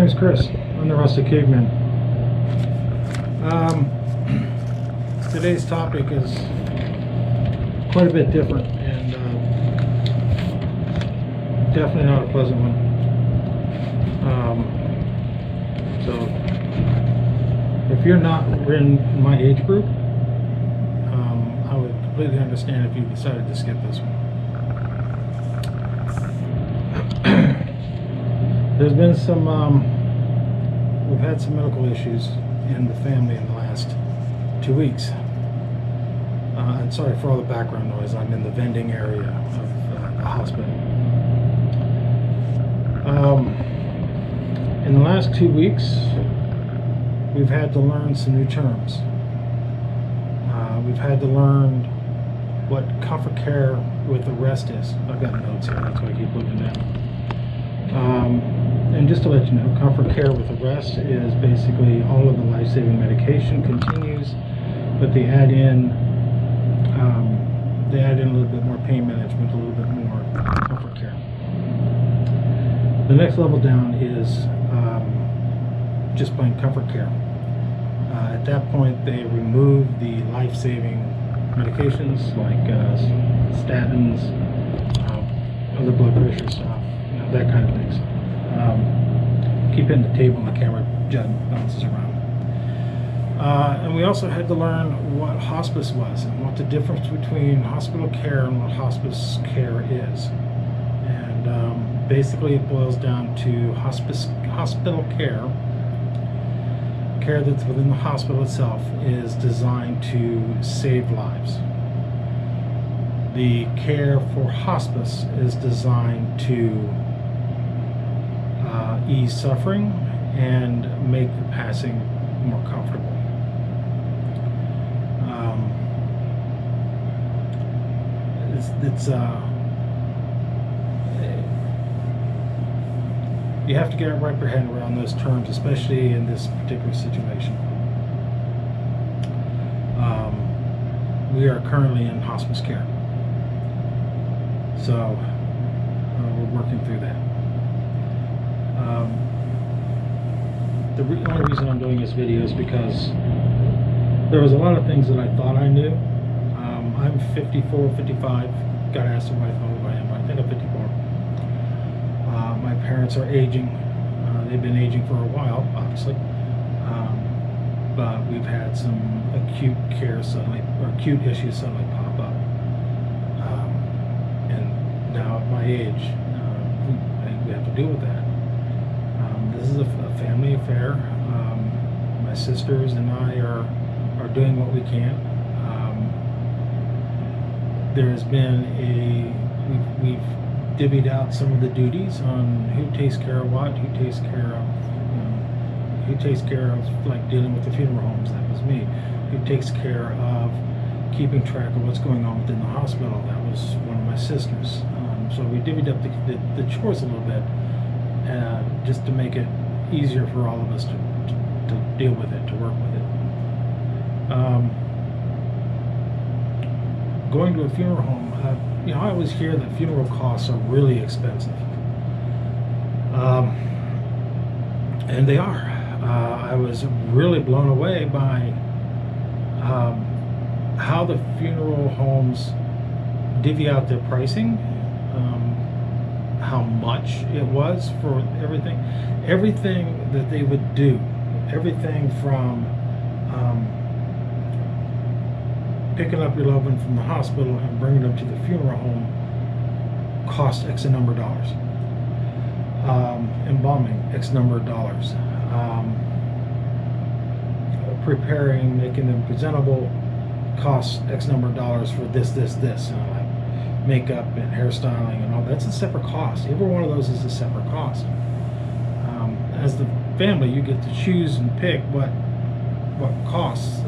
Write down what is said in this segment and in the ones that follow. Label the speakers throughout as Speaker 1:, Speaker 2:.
Speaker 1: name's Chris. I'm the Rustic Caveman. Today's topic is quite a bit different and definitely not a pleasant one. So if you're not in my age group, I would completely understand if you decided to skip this one. There's been some, we've had some medical issues in the family in the last 2 weeks. And sorry for all the background noise. I'm in the vending area of the hospital. In the last 2 weeks, we've had to learn some new terms. We've had to learn what comfort care with arrest is. I've got notes here, that's why I keep looking down. And just to let you know, comfort care with arrest is basically all of the life-saving medication continues, but they add in a little bit more pain management, a little bit more comfort care. The next level down is just plain comfort care. At that point, they remove the life-saving medications like statins, other blood pressure stuff, that kind of things. Keep hitting the table and the camera bounces around. And we also had to learn what hospice was and what the difference between hospital care and what hospice care is. And basically it boils down to hospital care that's within the hospital itself is designed to save lives. The care for hospice is designed to ease suffering and make the passing more comfortable. You have to wrap your head around those terms, especially in this particular situation. We are currently in hospice care, so we're working through that. The only reason I'm doing this video is because there was a lot of things that I thought I knew. I'm 54, 55. Got asked my wife how old I am. I think I'm 54. My parents are aging. They've been aging for a while, obviously. But we've had some acute issues suddenly pop up. And now at my age, we have to deal with that. This is a family affair. My sisters and I are doing what we can. There has been we've divvied out some of the duties on who takes care of what, who takes care of like dealing with the funeral homes. That was me. Who takes care of keeping track of what's going on within the hospital. That was one of my sisters. So we divvied up the chores a little bit, just to make it easier for all of us to deal with it, to work with it. Going to a funeral home, I always hear that funeral costs are really expensive, and they are. I was really blown away by how the funeral homes divvy out their pricing, how much it was for everything that they would do, everything from picking up your loved one from the hospital and bringing them to the funeral home cost X number of dollars. Embalming, X number of dollars. Preparing, making them presentable costs X number of dollars for this. Like makeup and hairstyling and all that's a separate cost. Every one of those is a separate cost. As the family, you get to choose and pick what costs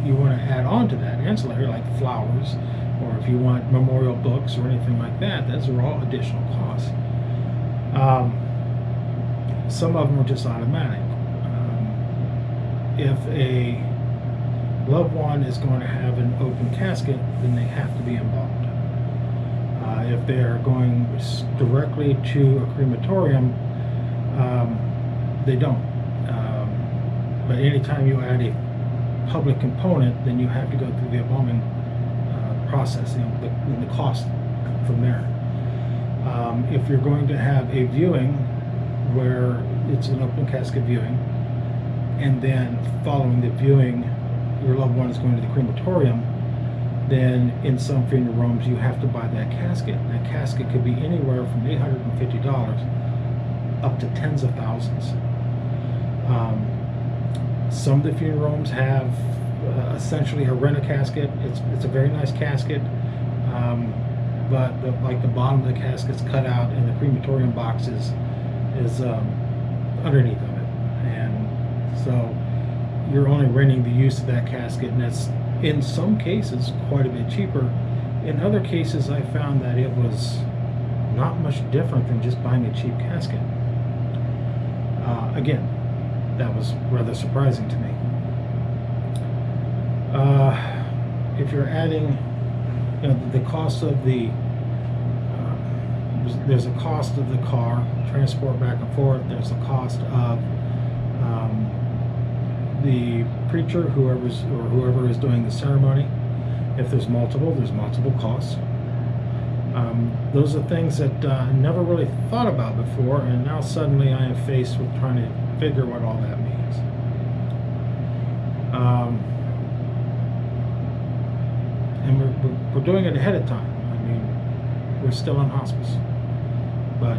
Speaker 1: you want to add on to that, ancillary, like flowers, or if you want memorial books or anything like that. Those are all additional costs. Some of them are just automatic. If a loved one is going to have an open casket, then they have to be embalmed. If they are going directly to a crematorium, they don't. But anytime you add a public component, then you have to go through the embalming process and the cost from there. If you're going to have a viewing where it's an open casket viewing, and then following the viewing your loved one is going to the crematorium, then in some funeral homes you have to buy that casket. That casket could be anywhere from $850 up to tens of thousands. Some of the funeral homes have essentially a rent-a-casket. It's a very nice casket, but like the bottom of the casket's cut out, and the crematorium box is underneath of it, and so you're only renting the use of that casket, and that's in some cases quite a bit cheaper. In other cases, I found that it was not much different than just buying a cheap casket. Again, that was rather surprising to me. If you're adding, the cost of the there's a cost of the car transport back and forth. There's a cost of the preacher, whoever is doing the ceremony. If there's multiple costs. Those are things that I never really thought about before, and now suddenly I am faced with trying to figure what all that means. And we're doing it ahead of time. I mean, we're still on hospice, but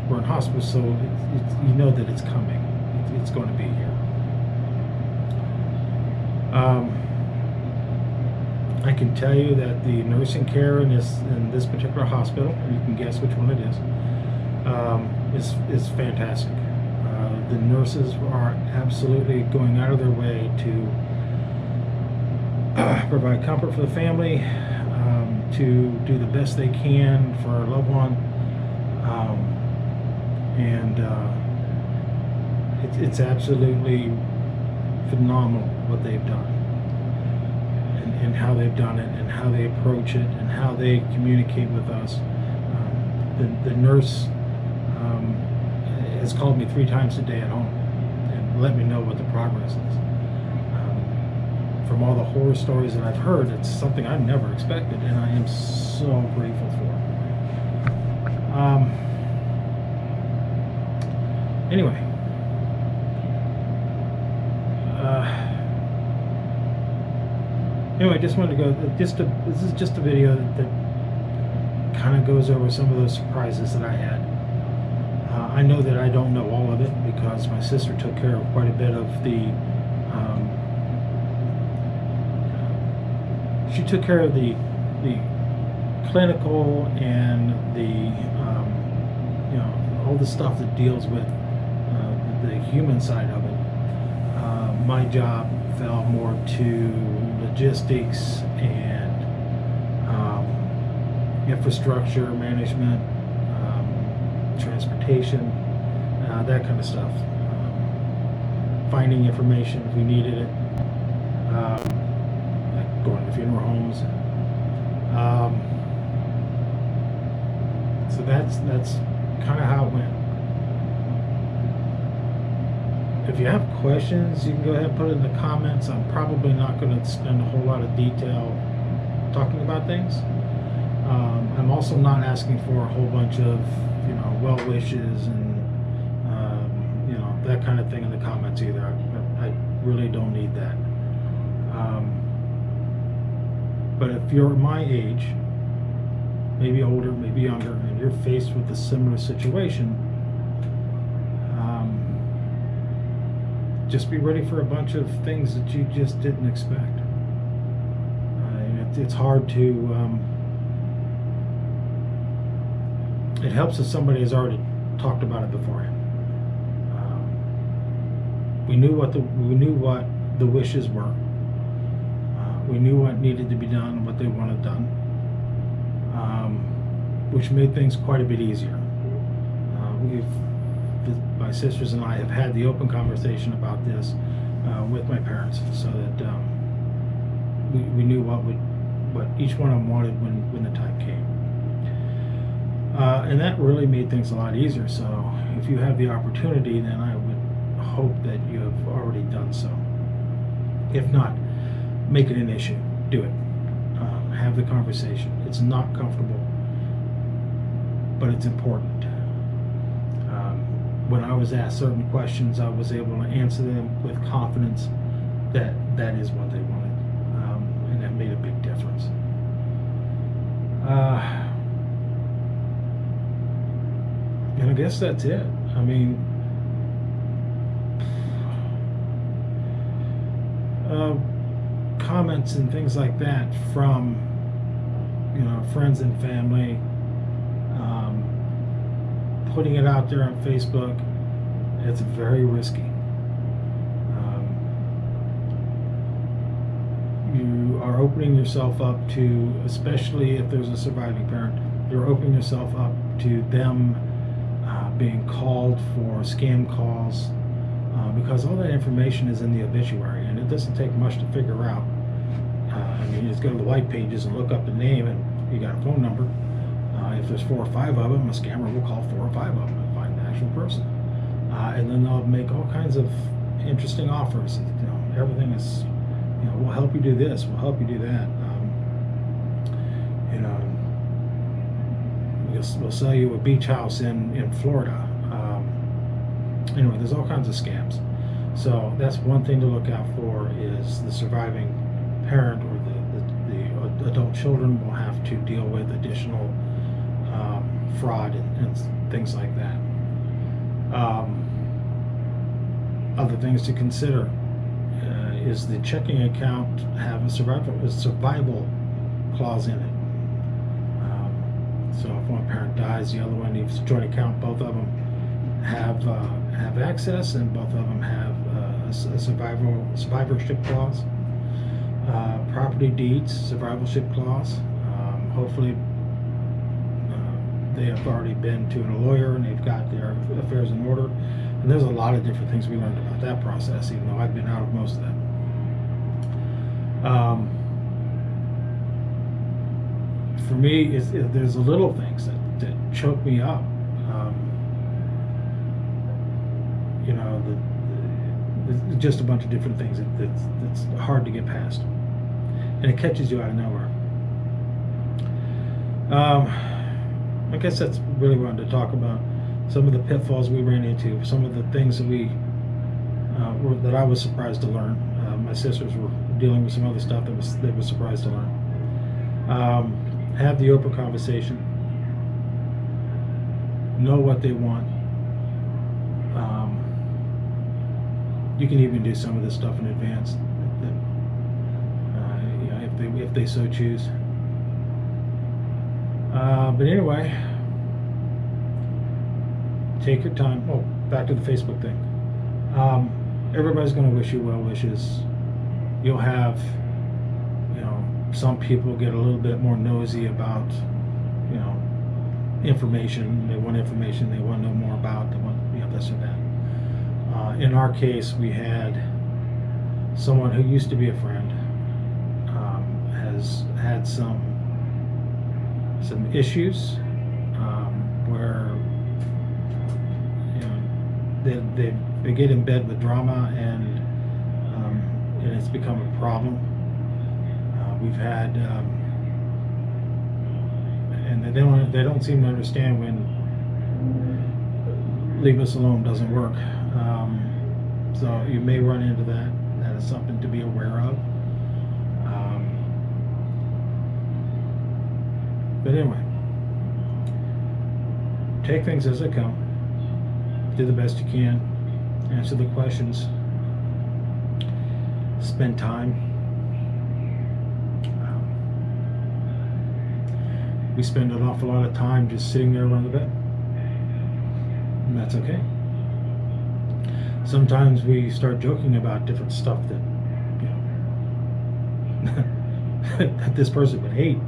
Speaker 1: we're in hospice, so you know that it's coming. It's going to be here. I can tell you that the nursing care in this particular hospital, you can guess which one it is fantastic. The nurses are absolutely going out of their way to provide comfort for the family, to do the best they can for our loved one, and it's absolutely phenomenal what they've done, and how they've done it, and how they approach it, and how they communicate with us. The nurse has called me 3 times a day at home and let me know what the progress is. From all the horror stories that I've heard, it's something I've never expected, and I am so grateful for. Anyway, just wanted to go. This is just a video that kind of goes over some of those surprises that I had. I know that I don't know all of it because my sister took care of quite a bit of the. She took care of the clinical and the all the stuff that deals with the human side of it. My job fell more to logistics and infrastructure management, transportation, that kind of stuff. Finding information if we needed it. Going to funeral homes. So that's kind of how it went. If you have questions, you can go ahead and put it in the comments. I'm probably not going to spend a whole lot of detail talking about things. I'm also not asking for a whole bunch of well wishes and that kind of thing in the comments either. I really don't need that. But if you're my age, maybe older, maybe younger, and you're faced with a similar situation, just be ready for a bunch of things that you just didn't expect. It's hard to. It helps if somebody has already talked about it beforehand. We knew what the wishes were. We knew what needed to be done, what they wanted done, which made things quite a bit easier. My sisters and I have had the open conversation about this with my parents, so that we knew what each one of them wanted when the time came, and that really made things a lot easier. So if you have the opportunity, then I would hope that you have already done so. If not, make it an issue. Do it. Have the conversation. It's not comfortable, but it's important. When I was asked certain questions, I was able to answer them with confidence that that is what they wanted, and that made a big difference. And I guess that's it. I mean, comments and things like that from, friends and family, putting it out there on Facebook, it's very risky. You are opening yourself up to, especially if there's a surviving parent, you're opening yourself up to them being called for scam calls, because all that information is in the obituary, and it doesn't take much to figure out. I mean, you just go to the white pages and look up the name, and you got a phone number. If there's 4 or 5 of them, a scammer will call 4 or 5 of them and find the actual person, and then they'll make all kinds of interesting offers. Everything is, we'll help you do this, we'll help you do that. We'll sell you a beach house in Florida. Anyway, there's all kinds of scams. So that's one thing to look out for, is the surviving parent or the adult children will have to deal with additional fraud and things like that. Other things to consider is the checking account have a survival clause in it. So if one parent dies, the other one needs a joint account. Both of them have access, and both of them have a survivorship clause. Property deeds, survivorship clause. Hopefully they have already been to a lawyer and they've got their affairs in order. And there's a lot of different things we learned about that process, even though I've been out of most of that. For me, there's the little things that choke me up. Just a bunch of different things that's hard to get past, and it catches you out of nowhere. I guess that's really what I wanted to talk about. Some of the pitfalls we ran into, some of the things that that I was surprised to learn. My sisters were dealing with some other stuff that they were surprised to learn. Have the open conversation. Know what they want. You can even do some of this stuff in advance, if they so choose. But anyway, take your time. Oh, back to the Facebook thing. Everybody's going to wish you well wishes. You'll have, some people get a little bit more nosy about, information. They want information. They want to know more about. They want, this or that. In our case, we had someone who used to be a friend, has had some issues where they get in bed with drama, and it's become a problem. We've had and they don't seem to understand when leave us alone doesn't work. So you may run into that. That is something to be aware of. But anyway, take things as they come. Do the best you can. Answer the questions. Spend time. We spend an awful lot of time just sitting there around the bed. And that's okay. Sometimes we start joking about different stuff that, that this person would hate.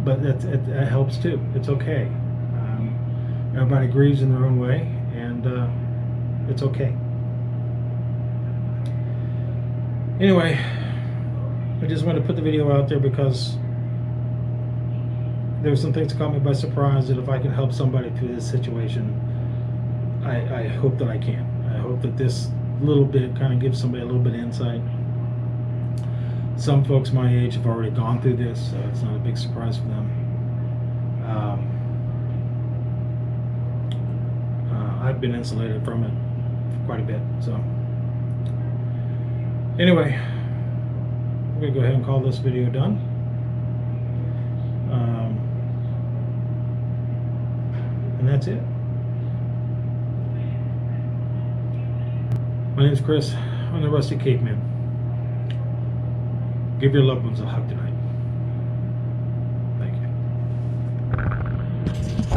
Speaker 1: But it helps too. It's okay. Everybody grieves in their own way, and it's okay. Anyway, I just wanted to put the video out there because there were some things that caught me by surprise, that if I can help somebody through this situation, I hope that I can. I hope that this little bit kind of gives somebody a little bit of insight. Some folks my age have already gone through this, so it's not a big surprise for them. I've been insulated from it quite a bit. So anyway, I'm gonna go ahead and call this video done. And that's it. My name's Chris. I'm the Rusty Caveman. Give your loved ones a hug tonight.